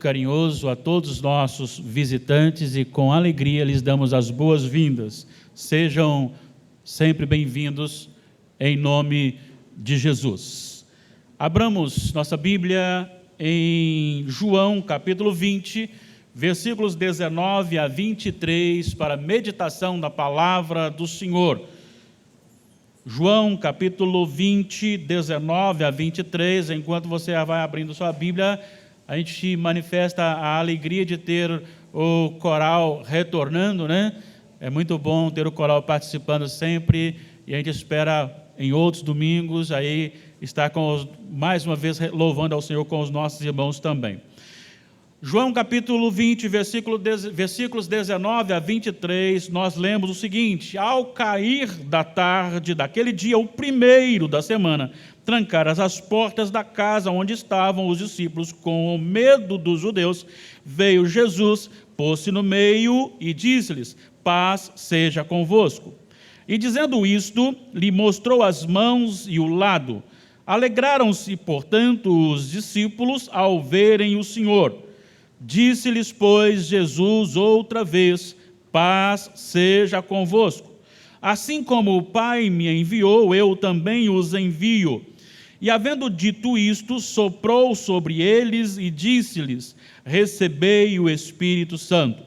Carinhoso a todos os nossos visitantes e com alegria lhes damos as boas-vindas. Sejam sempre bem-vindos em nome de Jesus. Abramos nossa Bíblia em João capítulo 20, versículos 19 a 23 para a meditação da palavra do Senhor. João capítulo 20, 19 a 23, enquanto você vai abrindo sua Bíblia, a gente manifesta a alegria de ter o coral retornando, né? É muito bom ter o coral participando sempre, e a gente espera em outros domingos aí estar mais uma vez louvando ao Senhor com os nossos irmãos também. João capítulo 20, versículos 19 a 23, nós lemos o seguinte: ao cair da tarde daquele dia, o primeiro da semana, trancaram as portas da casa onde estavam os discípulos, com medo dos judeus. Veio Jesus, pôs-se no meio e disse-lhes: paz seja convosco. E dizendo isto, lhe mostrou as mãos e o lado. Alegraram-se, portanto, os discípulos ao verem o Senhor. Disse-lhes, pois, Jesus outra vez: paz seja convosco. Assim como o Pai me enviou, eu também os envio. E havendo dito isto, soprou sobre eles e disse-lhes: recebei o Espírito Santo.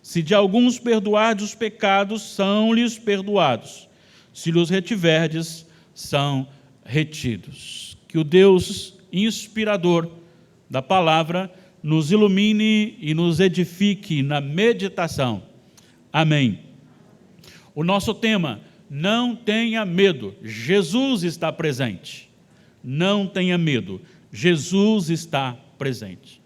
Se de alguns perdoardes os pecados, são-lhes perdoados. Se lhes retiverdes, são retidos. Que o Deus inspirador da palavra nos ilumine e nos edifique na meditação. Amém. O nosso tema: não tenha medo, Jesus está presente. Não tenha medo, Jesus está presente.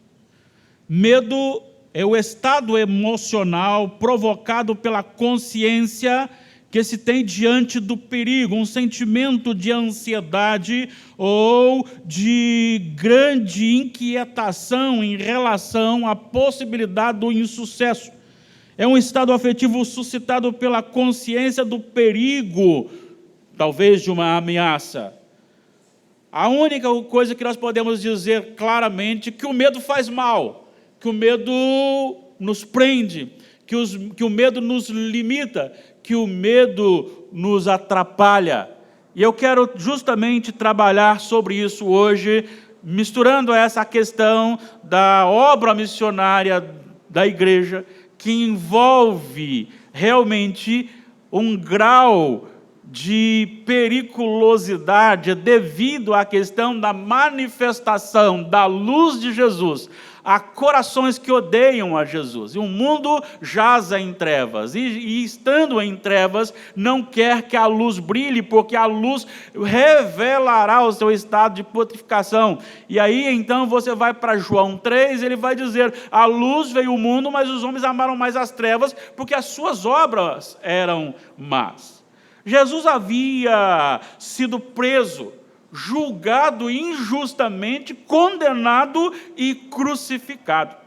Medo é o estado emocional provocado pela consciência que se tem diante do perigo, um sentimento de ansiedade ou de grande inquietação em relação à possibilidade do insucesso. É um estado afetivo suscitado pela consciência do perigo, talvez de uma ameaça. A única coisa que nós podemos dizer claramente é que o medo faz mal, que o medo nos prende, que o medo nos limita, que o medo nos atrapalha. E eu quero justamente trabalhar sobre isso hoje, misturando essa questão da obra missionária da igreja, que envolve realmente um grau de periculosidade devido à questão da manifestação da luz de Jesus a corações que odeiam a Jesus. E o mundo jaz em trevas, e estando em trevas, não quer que a luz brilhe, porque a luz revelará o seu estado de putrefação. E aí, então, você vai para João 3, ele vai dizer: a luz veio ao mundo, mas os homens amaram mais as trevas, porque as suas obras eram más. Jesus havia sido preso, julgado injustamente, condenado e crucificado.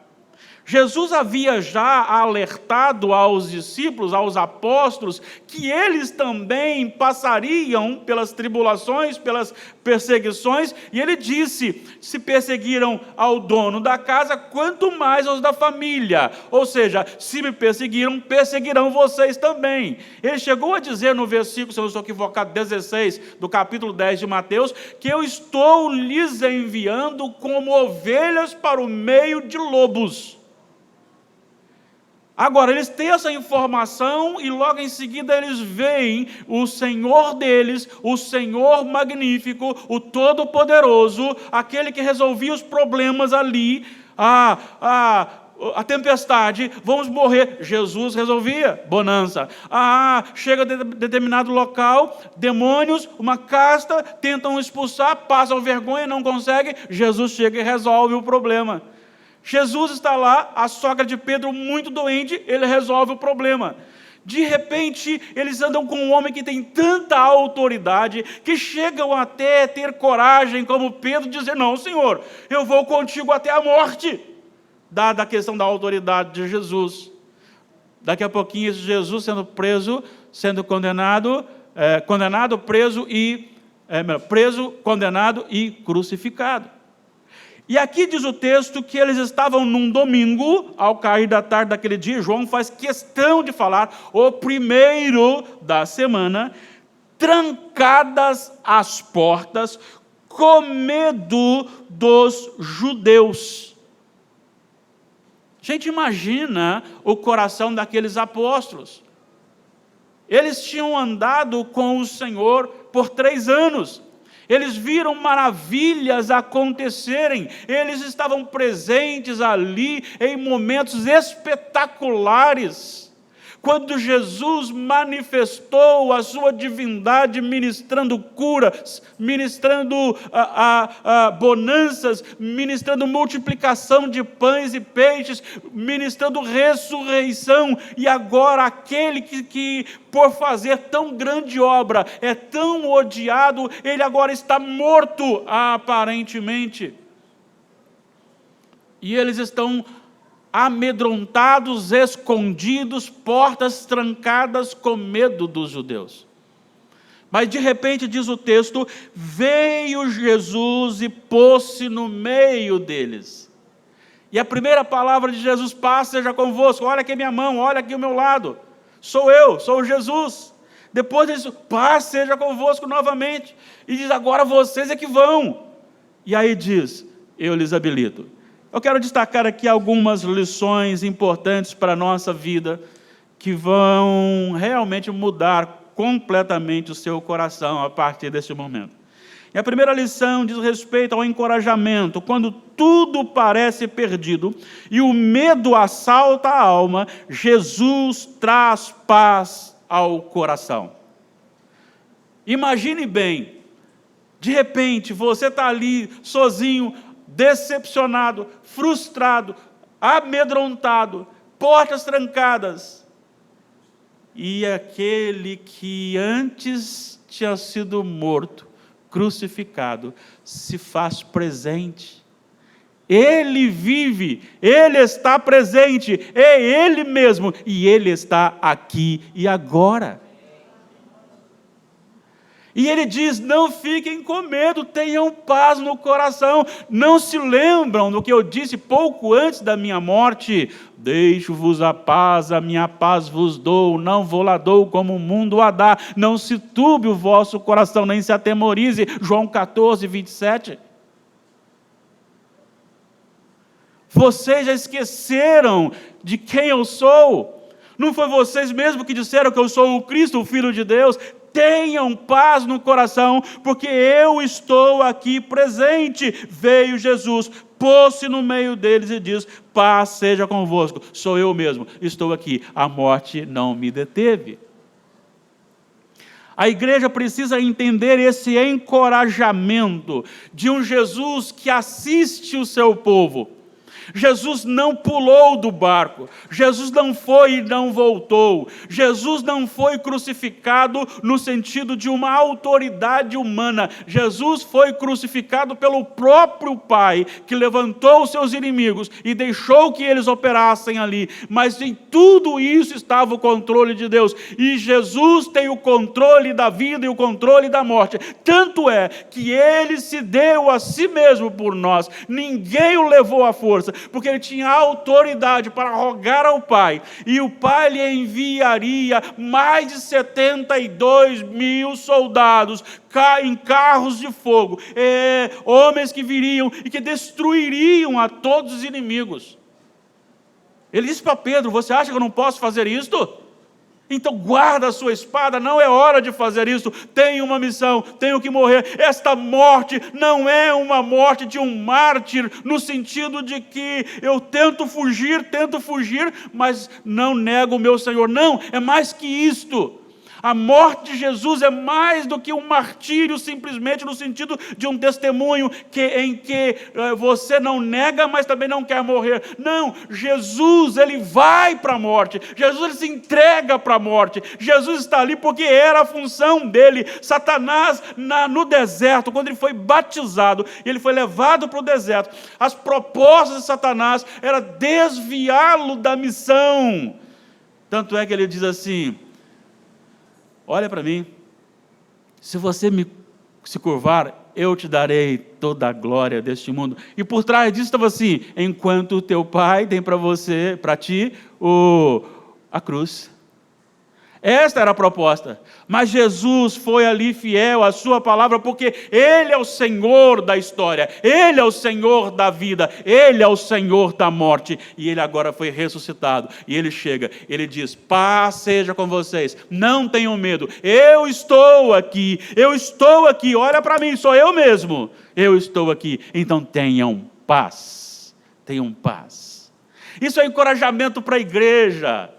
Jesus havia já alertado aos discípulos, aos apóstolos, que eles também passariam pelas tribulações, pelas perseguições, e ele disse: se perseguiram ao dono da casa, quanto mais aos da família. Ou seja, se me perseguiram, perseguirão vocês também. Ele chegou a dizer no versículo, se eu não estou equivocado, 16 do capítulo 10 de Mateus, que eu estou lhes enviando como ovelhas para o meio de lobos. Agora, eles têm essa informação e logo em seguida eles veem o Senhor deles, o Senhor magnífico, o Todo-Poderoso, aquele que resolvia os problemas ali, a tempestade, vamos morrer. Jesus resolvia, bonança. Chega a determinado local, demônios, uma casta, tentam expulsar, passam vergonha, não conseguem, Jesus chega e resolve o problema. Jesus está lá, a sogra de Pedro muito doente, ele resolve o problema. De repente, eles andam com um homem que tem tanta autoridade, que chegam até ter coragem, como Pedro, dizer: não, Senhor, eu vou contigo até a morte, dada a questão da autoridade de Jesus. Daqui a pouquinho, Jesus sendo preso, sendo condenado, preso, condenado e crucificado. E aqui diz o texto que eles estavam num domingo, ao cair da tarde daquele dia. João faz questão de falar, o primeiro da semana, trancadas as portas, com medo dos judeus. A gente imagina o coração daqueles apóstolos. Eles tinham andado com o Senhor por 3 anos. Eles viram maravilhas acontecerem. Eles estavam presentes ali em momentos espetaculares. Quando Jesus manifestou a sua divindade, ministrando curas, ministrando bonanças, ministrando multiplicação de pães e peixes, ministrando ressurreição, e agora aquele que por fazer tão grande obra é tão odiado, ele agora está morto aparentemente. E eles estão amedrontados, escondidos, portas trancadas, com medo dos judeus. Mas de repente, diz o texto, veio Jesus e pôs-se no meio deles. E a primeira palavra de Jesus: paz seja convosco. Olha aqui minha mão, olha aqui o meu lado. Sou eu, sou Jesus. Depois disso, paz seja convosco novamente. E diz: agora vocês é que vão. E aí diz: eu lhes habilito. Eu quero destacar aqui algumas lições importantes para a nossa vida, que vão realmente mudar completamente o seu coração a partir deste momento. E a primeira lição diz respeito ao encorajamento. Quando tudo parece perdido e o medo assalta a alma, Jesus traz paz ao coração. Imagine bem, de repente você está ali sozinho, decepcionado, frustrado, amedrontado, portas trancadas, e aquele que antes tinha sido morto, crucificado, se faz presente. Ele vive, Ele está presente, é Ele mesmo, e Ele está aqui e agora. E ele diz: não fiquem com medo, tenham paz no coração. Não se lembram do que eu disse pouco antes da minha morte? Deixo-vos a minha paz vos dou, não vou lá dou como o mundo a dá. Não se turbe o vosso coração, nem se atemorize. João 14, 27. Vocês já esqueceram de quem eu sou? Não foi vocês mesmos que disseram que eu sou o Cristo, o Filho de Deus? Tenham paz no coração, porque eu estou aqui presente. Veio Jesus, pôs-se no meio deles e diz: paz seja convosco. Sou eu mesmo, estou aqui. A morte não me deteve. A igreja precisa entender esse encorajamento de um Jesus que assiste o seu povo. Jesus não pulou do barco, Jesus não foi e não voltou, Jesus não foi crucificado no sentido de uma autoridade humana, Jesus foi crucificado pelo próprio Pai, que levantou os seus inimigos e deixou que eles operassem ali, mas em tudo isso estava o controle de Deus, e Jesus tem o controle da vida e o controle da morte, tanto é que Ele se deu a si mesmo por nós, ninguém o levou à força, porque ele tinha autoridade para rogar ao Pai, e o Pai lhe enviaria mais de 72 mil soldados em carros de fogo, homens que viriam e que destruiriam a todos os inimigos. Ele disse para Pedro: você acha que eu não posso fazer isto? Então guarda a sua espada, não é hora de fazer isso, tenho uma missão, tenho que morrer. Esta morte não é uma morte de um mártir, no sentido de que eu tento fugir, mas não nego o meu Senhor. Não, é mais que isto. A morte de Jesus é mais do que um martírio, simplesmente no sentido de um testemunho em que você não nega, mas também não quer morrer. Não, Jesus, ele vai para a morte, Jesus, ele se entrega para a morte, Jesus está ali porque era a função dele. Satanás, no deserto, quando ele foi batizado, ele foi levado para o deserto, as propostas de Satanás era desviá-lo da missão. Tanto é que ele diz assim: olha para mim, se você se curvar, eu te darei toda a glória deste mundo. E por trás disso estava assim: enquanto o teu pai tem para ti, a cruz. Esta era a proposta, mas Jesus foi ali fiel à sua palavra, porque Ele é o Senhor da história, Ele é o Senhor da vida, Ele é o Senhor da morte, e Ele agora foi ressuscitado, e Ele chega, Ele diz: paz seja com vocês, não tenham medo, eu estou aqui, olha para mim, sou eu mesmo, eu estou aqui, então tenham paz, Isso é encorajamento para a igreja.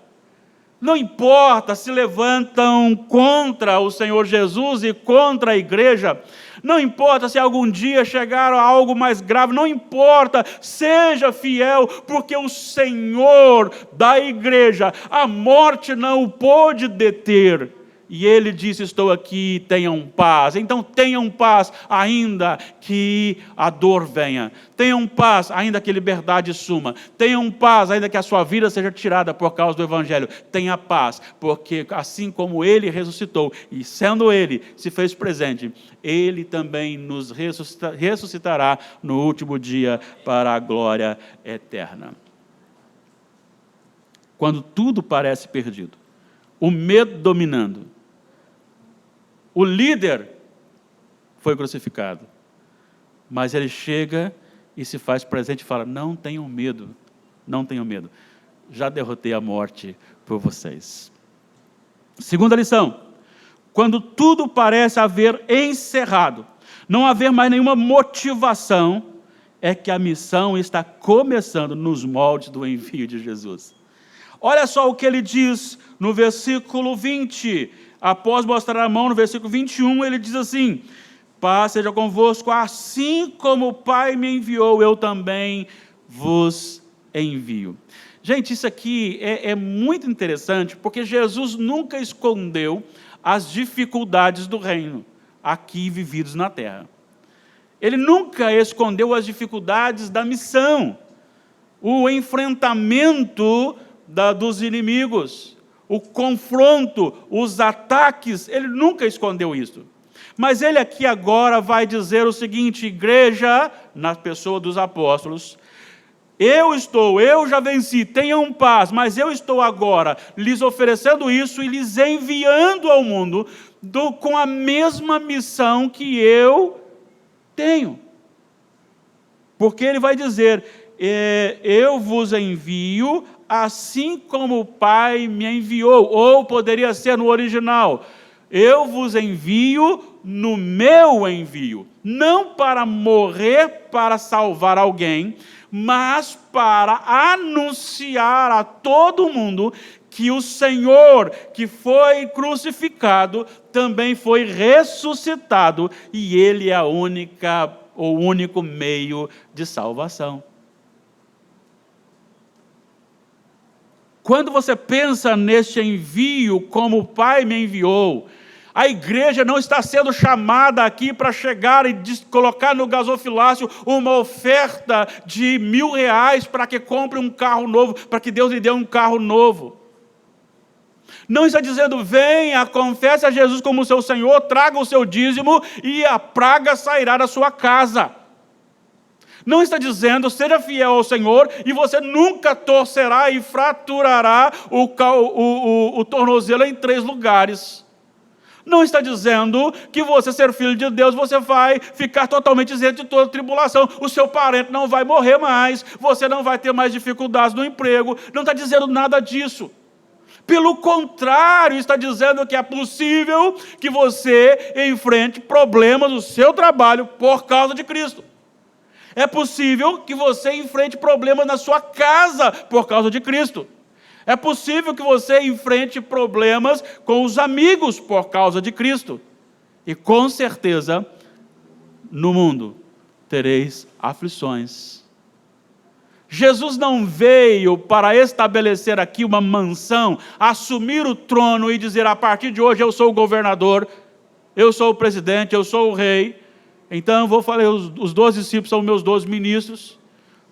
Não importa se levantam contra o Senhor Jesus e contra a igreja, não importa se algum dia chegaram a algo mais grave, não importa, seja fiel, porque o Senhor da igreja, a morte não o pôde deter, e Ele disse: estou aqui, tenham paz. Então tenham paz, ainda que a dor venha, tenham paz, ainda que a liberdade suma, tenham paz, ainda que a sua vida seja tirada por causa do Evangelho, tenha paz, porque assim como Ele ressuscitou, e sendo Ele se fez presente, Ele também nos ressuscitará no último dia para a glória eterna. Quando tudo parece perdido, o medo dominando, o líder foi crucificado, mas ele chega e se faz presente e fala: não tenham medo, já derrotei a morte por vocês. Segunda lição: quando tudo parece haver encerrado, não haver mais nenhuma motivação, é que a missão está começando nos moldes do envio de Jesus. Olha só o que ele diz no versículo 20, após mostrar a mão, no versículo 21, ele diz assim: paz seja convosco, assim como o Pai me enviou, eu também vos envio. Gente, isso aqui é muito interessante, porque Jesus nunca escondeu as dificuldades do reino, aqui vividos na terra. Ele nunca escondeu as dificuldades da missão, o enfrentamento dos inimigos, o confronto, os ataques, ele nunca escondeu isso. Mas ele aqui agora vai dizer o seguinte: igreja, na pessoa dos apóstolos, eu já venci, tenham paz, mas eu estou agora lhes oferecendo isso e lhes enviando ao mundo com a mesma missão que eu tenho. Porque ele vai dizer: eu vos envio assim como o Pai me enviou, ou poderia ser no original: eu vos envio no meu envio, não para morrer para salvar alguém, mas para anunciar a todo mundo que o Senhor que foi crucificado também foi ressuscitado, e Ele é o único meio de salvação. Quando você pensa neste envio, como o Pai me enviou, a igreja não está sendo chamada aqui para chegar e colocar no gasofilácio uma oferta de R$1.000 para que compre um carro novo, para que Deus lhe dê um carro novo. Não está dizendo: venha, confesse a Jesus como seu Senhor, traga o seu dízimo e a praga sairá da sua casa. Não está dizendo: seja fiel ao Senhor e você nunca torcerá e fraturará o tornozelo em 3 lugares. Não está dizendo que você ser filho de Deus, você vai ficar totalmente isento de toda tribulação. O seu parente não vai morrer mais, você não vai ter mais dificuldades no emprego. Não está dizendo nada disso. Pelo contrário, está dizendo que é possível que você enfrente problemas no seu trabalho por causa de Cristo. É possível que você enfrente problemas na sua casa por causa de Cristo. É possível que você enfrente problemas com os amigos por causa de Cristo. E com certeza, no mundo tereis aflições. Jesus não veio para estabelecer aqui uma mansão, assumir o trono e dizer: a partir de hoje eu sou o governador, eu sou o presidente, eu sou o rei. Então vou falar, os 12 discípulos são meus 12 ministros,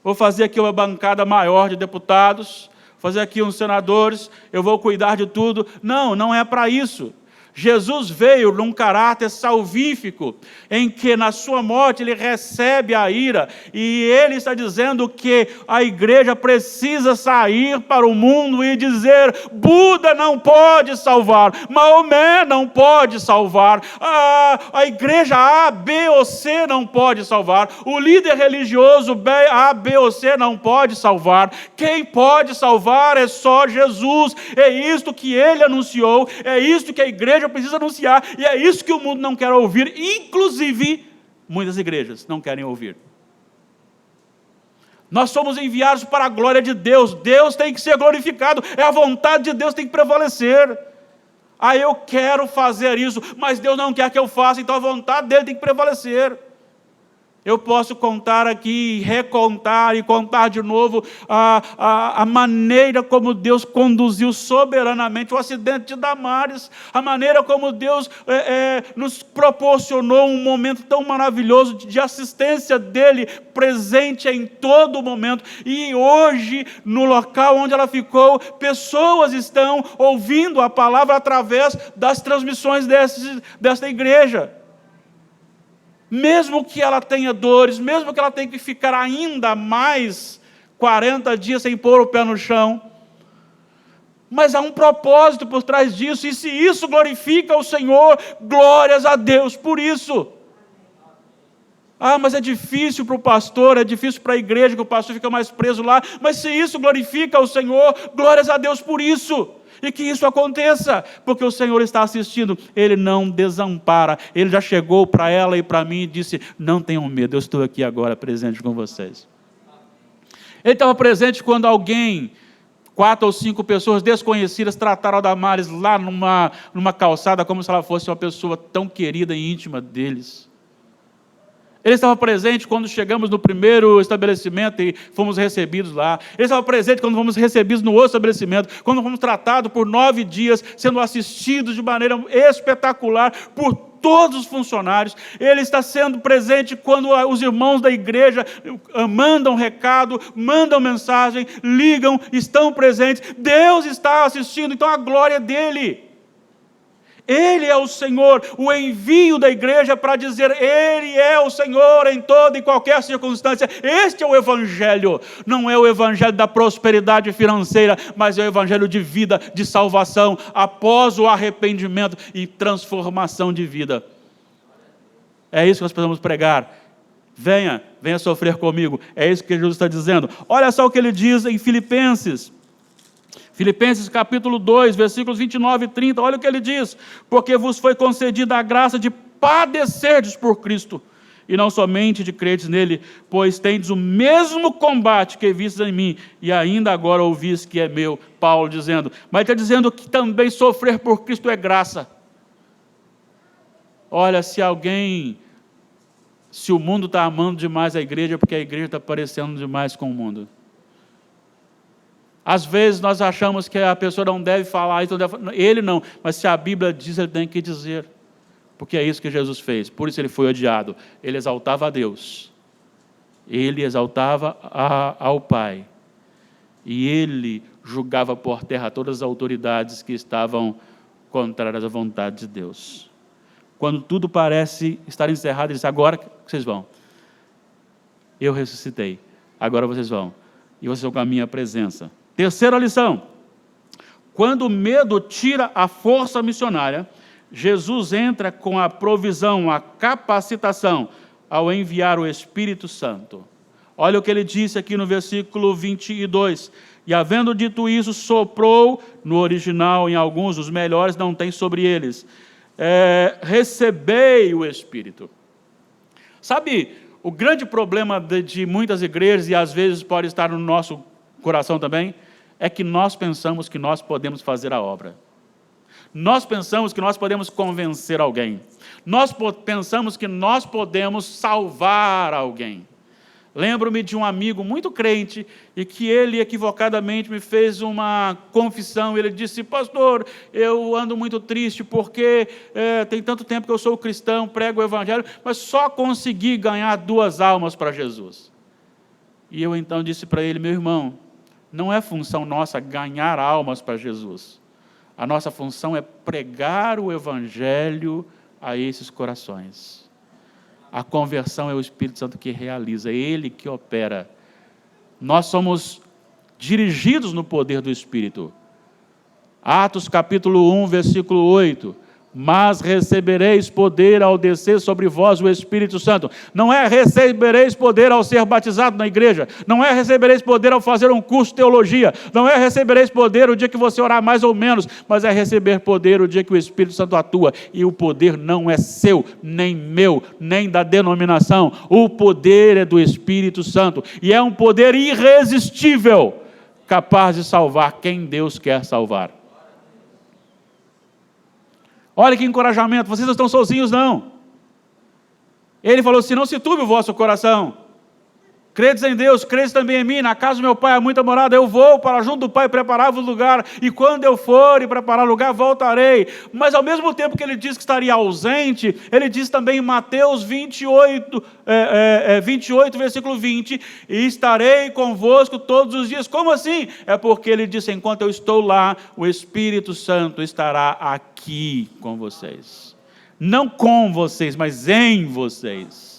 vou fazer aqui uma bancada maior de deputados, fazer aqui uns senadores, eu vou cuidar de tudo. Não, não é para isso. Jesus veio num caráter salvífico, em que na sua morte ele recebe a ira, e ele está dizendo que a igreja precisa sair para o mundo e dizer: Buda não pode salvar, Maomé não pode salvar, a igreja A, B ou C não pode salvar, o líder religioso A, B ou C não pode salvar. Quem pode salvar é só Jesus. É isto que ele anunciou, é isto que a igreja precisa anunciar, e é isso que o mundo não quer ouvir, inclusive muitas igrejas não querem ouvir. Nós somos enviados para a glória de Deus, Deus tem que ser glorificado, é a vontade de Deus que tem que prevalecer. Eu quero fazer isso, mas Deus não quer que eu faça, então a vontade dele tem que prevalecer. Eu posso contar aqui, recontar e contar de novo a maneira como Deus conduziu soberanamente o acidente de Damares, a maneira como Deus nos proporcionou um momento tão maravilhoso de assistência dEle, presente em todo momento, e hoje, no local onde ela ficou, pessoas estão ouvindo a palavra através das transmissões desta igreja. Mesmo que ela tenha dores, mesmo que ela tenha que ficar ainda mais 40 dias sem pôr o pé no chão, mas há um propósito por trás disso, e se isso glorifica o Senhor, glórias a Deus por isso. Mas é difícil para o pastor, é difícil para a igreja, que o pastor fica mais preso lá, mas se isso glorifica o Senhor, glórias a Deus por isso. E que isso aconteça, porque o Senhor está assistindo, Ele não desampara, Ele já chegou para ela e para mim e disse: não tenham medo, eu estou aqui agora presente com vocês. Ele estava presente quando 4 ou 5 pessoas desconhecidas trataram a Damares lá numa calçada, como se ela fosse uma pessoa tão querida e íntima deles. Ele estava presente quando chegamos no primeiro estabelecimento e fomos recebidos lá. Ele estava presente quando fomos recebidos no outro estabelecimento, quando fomos tratados por 9 dias, sendo assistidos de maneira espetacular por todos os funcionários. Ele está sendo presente quando os irmãos da igreja mandam recado, mandam mensagem, ligam, estão presentes. Deus está assistindo, então a glória é dele. Ele é o Senhor, o envio da igreja para dizer: Ele é o Senhor em toda e qualquer circunstância. Este é o Evangelho, não é o Evangelho da prosperidade financeira, mas é o Evangelho de vida, de salvação, após o arrependimento e transformação de vida. É isso que nós precisamos pregar. Venha sofrer comigo, é isso que Jesus está dizendo. Olha só o que ele diz em Filipenses capítulo 2, versículos 29 e 30, olha o que ele diz: porque vos foi concedida a graça de padecerdes por Cristo, e não somente de credes nele, pois tendes o mesmo combate que vistes em mim, e ainda agora ouvis que é meu. Paulo dizendo, mas está dizendo que também sofrer por Cristo é graça. Olha, se o mundo está amando demais a igreja, é porque a igreja está parecendo demais com o mundo. Às vezes nós achamos que a pessoa não deve falar isso, ele não, mas se a Bíblia diz, ele tem que dizer, porque é isso que Jesus fez, por isso ele foi odiado. Ele exaltava a Deus, ele exaltava ao Pai, e ele julgava por terra todas as autoridades que estavam contrárias à vontade de Deus. Quando tudo parece estar encerrado, ele disse: agora vocês vão, eu ressuscitei, agora vocês vão, e vocês vão com a minha presença. Terceira lição: quando o medo tira a força missionária, Jesus entra com a provisão, a capacitação, ao enviar o Espírito Santo. Olha o que ele disse aqui no versículo 22. E havendo dito isso, soprou, no original, em alguns, os melhores não tem sobre eles. Recebei o Espírito. Sabe, o grande problema de muitas igrejas, e às vezes pode estar no nosso coração também, é que nós pensamos que nós podemos fazer a obra. Nós pensamos que nós podemos convencer alguém. Nós pensamos que nós podemos salvar alguém. Lembro-me de um amigo muito crente, e que ele equivocadamente me fez uma confissão. Ele disse: pastor, eu ando muito triste, porque tem tanto tempo que eu sou cristão, prego o Evangelho, mas só consegui ganhar 2 almas para Jesus. E eu então disse para ele: meu irmão, não é função nossa ganhar almas para Jesus. A nossa função é pregar o Evangelho a esses corações. A conversão é o Espírito Santo que realiza, é Ele que opera. Nós somos dirigidos no poder do Espírito. Atos capítulo 1, versículo 8. Mas recebereis poder ao descer sobre vós o Espírito Santo. Não é recebereis poder ao ser batizado na igreja. Não é recebereis poder ao fazer um curso de teologia. Não é recebereis poder o dia que você orar mais ou menos. Mas é receber poder o dia que o Espírito Santo atua. E o poder não é seu, nem meu, nem da denominação. O poder é do Espírito Santo. E é um poder irresistível, capaz de salvar quem Deus quer salvar. Olha que encorajamento, vocês não estão sozinhos não. Ele falou assim, não se turbe o vosso coração. Credes em Deus, credes também em mim. Na casa do meu pai há muita morada, eu vou para junto do pai preparar-vos lugar. E quando eu for e preparar lugar, voltarei. Mas ao mesmo tempo que ele diz que estaria ausente, ele diz também em Mateus 28, versículo 20, e estarei convosco todos os dias. Como assim? É porque ele disse, enquanto eu estou lá, o Espírito Santo estará aqui com vocês. Não com vocês, mas em vocês.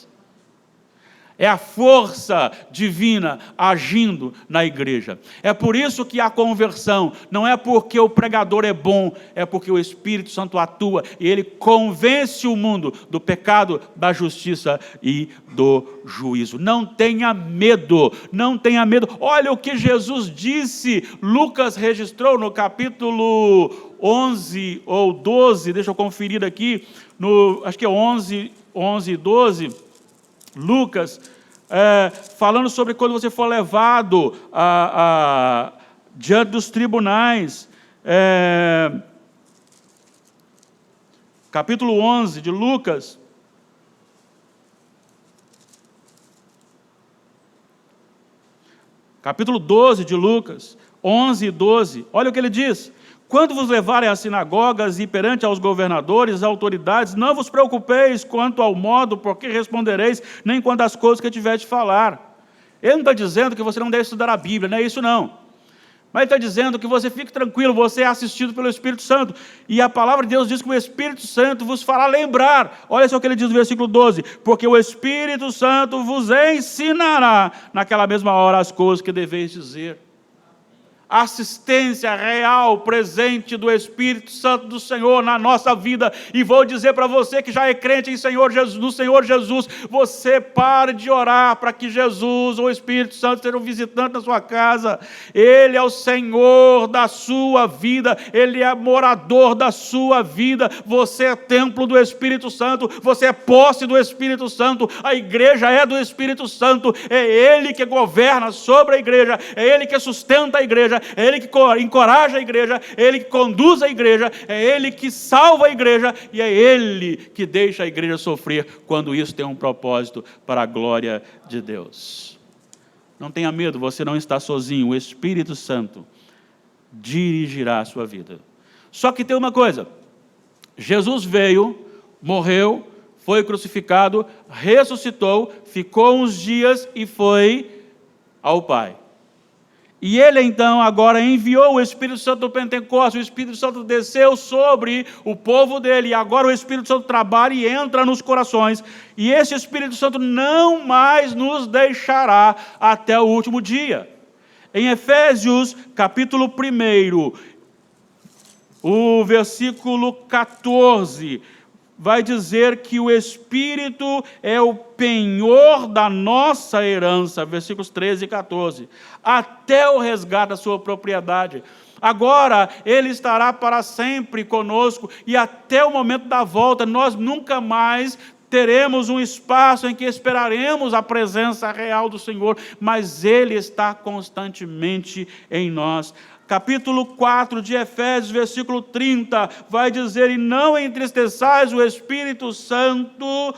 É a força divina agindo na igreja. É por isso que a conversão não é porque o pregador é bom, é porque o Espírito Santo atua e ele convence o mundo do pecado, da justiça e do juízo. Não tenha medo, não tenha medo. Olha o que Jesus disse, Lucas registrou no capítulo 11 ou 12, deixa eu conferir aqui, acho que é 11 e 12, Lucas, falando sobre quando você for levado diante dos tribunais, capítulo 11 de Lucas, capítulo 12 de Lucas, 11 e 12, olha o que ele diz. Quando vos levarem às sinagogas e perante aos governadores, às autoridades, não vos preocupeis quanto ao modo por que respondereis, nem quanto às coisas que tiver de falar. Ele não está dizendo que você não deve estudar a Bíblia, não é isso não. Mas ele está dizendo que você fique tranquilo, você é assistido pelo Espírito Santo. E a palavra de Deus diz que o Espírito Santo vos fará lembrar. Olha só o que ele diz no versículo 12. Porque o Espírito Santo vos ensinará naquela mesma hora as coisas que deveis dizer. Assistência real, presente do Espírito Santo do Senhor na nossa vida. E vou dizer para você que já é crente no Senhor Jesus, você pare de orar para que Jesus ou o Espírito Santo seja um visitante na sua casa. Ele é o Senhor da sua vida, Ele é morador da sua vida. Você é templo do Espírito Santo, você é posse do Espírito Santo, a igreja é do Espírito Santo, é Ele que governa sobre a igreja, é Ele que sustenta a igreja, é Ele que encoraja a igreja, é Ele que conduz a igreja, é Ele que salva a igreja e é Ele que deixa a igreja sofrer quando isso tem um propósito para a glória de Deus. Não tenha medo, você não está sozinho, o Espírito Santo dirigirá a sua vida. Só que tem uma coisa, Jesus veio, morreu, foi crucificado, ressuscitou, ficou uns dias e foi ao Pai. E ele então agora enviou o Espírito Santo do Pentecostes, o Espírito Santo desceu sobre o povo dele, e agora o Espírito Santo trabalha e entra nos corações, e esse Espírito Santo não mais nos deixará até o último dia. Em Efésios capítulo 1, o versículo 14, vai dizer que o Espírito é o penhor da nossa herança, versículos 13 e 14, até o resgate da sua propriedade. Agora, Ele estará para sempre conosco, e até o momento da volta, nós nunca mais teremos um espaço em que esperaremos a presença real do Senhor, mas Ele está constantemente em nós. Capítulo 4 de Efésios, versículo 30, vai dizer, e não entristeçais o Espírito Santo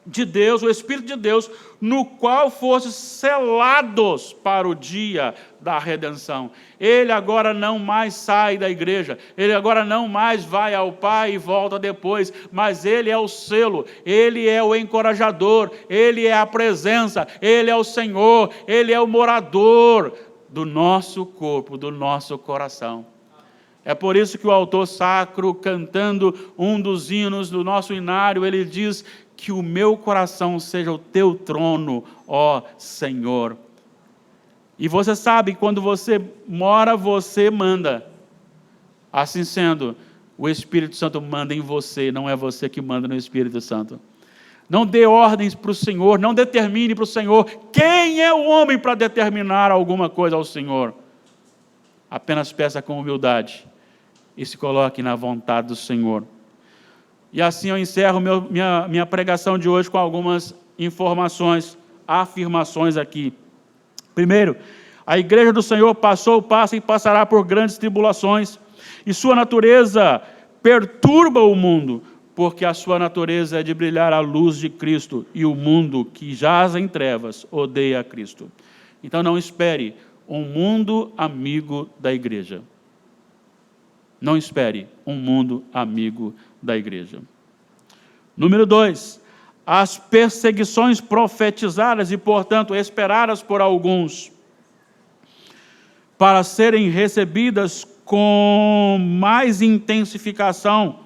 de Deus, o Espírito de Deus, no qual fostes selados para o dia da redenção. Ele agora não mais sai da igreja, ele agora não mais vai ao Pai e volta depois, mas ele é o selo, ele é o encorajador, ele é a presença, ele é o Senhor, ele é o morador do nosso corpo, do nosso coração. É por isso que o autor sacro, cantando um dos hinos do nosso inário, ele diz que o meu coração seja o teu trono, ó Senhor. E você sabe, quando você mora, você manda. Assim sendo, o Espírito Santo manda em você, não é você que manda no Espírito Santo. Não dê ordens para o Senhor, não determine para o Senhor. Quem é o homem para determinar alguma coisa ao Senhor? Apenas peça com humildade e se coloque na vontade do Senhor. E assim eu encerro minha pregação de hoje com algumas informações, afirmações aqui. Primeiro, a igreja do Senhor passa e passará por grandes tribulações, e sua natureza perturba o mundo, porque a sua natureza é de brilhar a luz de Cristo, e o mundo que jaz em trevas odeia a Cristo. Então não espere um mundo amigo da igreja. Não espere um mundo amigo da igreja. Número 2, as perseguições profetizadas e, portanto, esperadas por alguns, para serem recebidas com mais intensificação,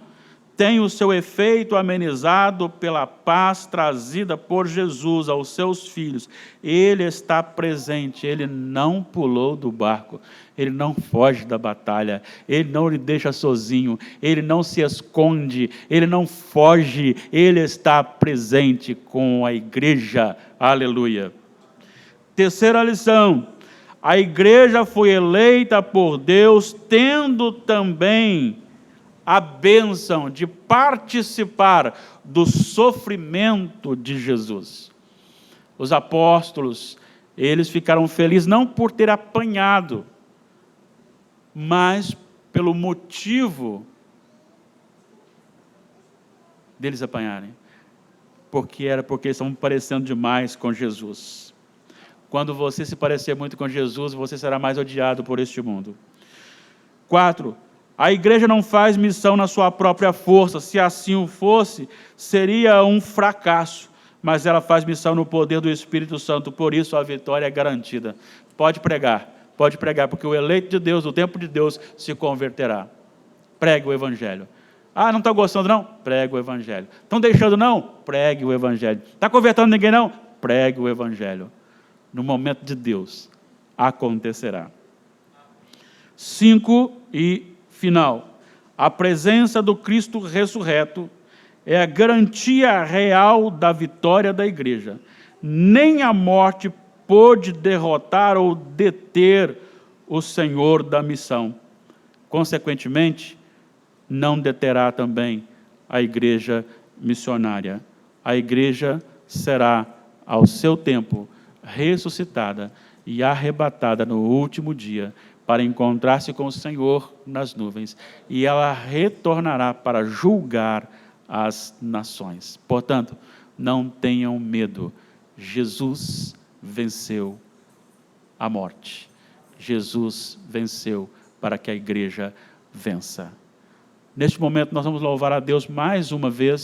tem o seu efeito amenizado pela paz trazida por Jesus aos seus filhos. Ele está presente, ele não pulou do barco, ele não foge da batalha, ele não lhe deixa sozinho, ele não se esconde, ele não foge, ele está presente com a igreja. Aleluia. Terceira lição: a igreja foi eleita por Deus, tendo também a bênção de participar do sofrimento de Jesus. Os apóstolos, eles ficaram felizes não por ter apanhado, mas pelo motivo deles apanharem. Porque eles estavam parecendo demais com Jesus. Quando você se parecer muito com Jesus, você será mais odiado por este mundo. 4, a igreja não faz missão na sua própria força. Se assim o fosse, seria um fracasso. Mas ela faz missão no poder do Espírito Santo. Por isso a vitória é garantida. Pode pregar, porque o eleito de Deus, o tempo de Deus, se converterá. Pregue o Evangelho. Ah, não está gostando não? Pregue o Evangelho. Estão deixando não? Pregue o Evangelho. Está convertendo ninguém não? Pregue o Evangelho. No momento de Deus, acontecerá. 5 e final. A presença do Cristo ressurreto é a garantia real da vitória da igreja. Nem a morte pôde derrotar ou deter o Senhor da missão. Consequentemente, não deterá também a igreja missionária. A igreja será, ao seu tempo, ressuscitada e arrebatada no último dia, para encontrar-se com o Senhor nas nuvens, e ela retornará para julgar as nações. Portanto, não tenham medo. Jesus venceu a morte. Jesus venceu para que a igreja vença. Neste momento, nós vamos louvar a Deus mais uma vez.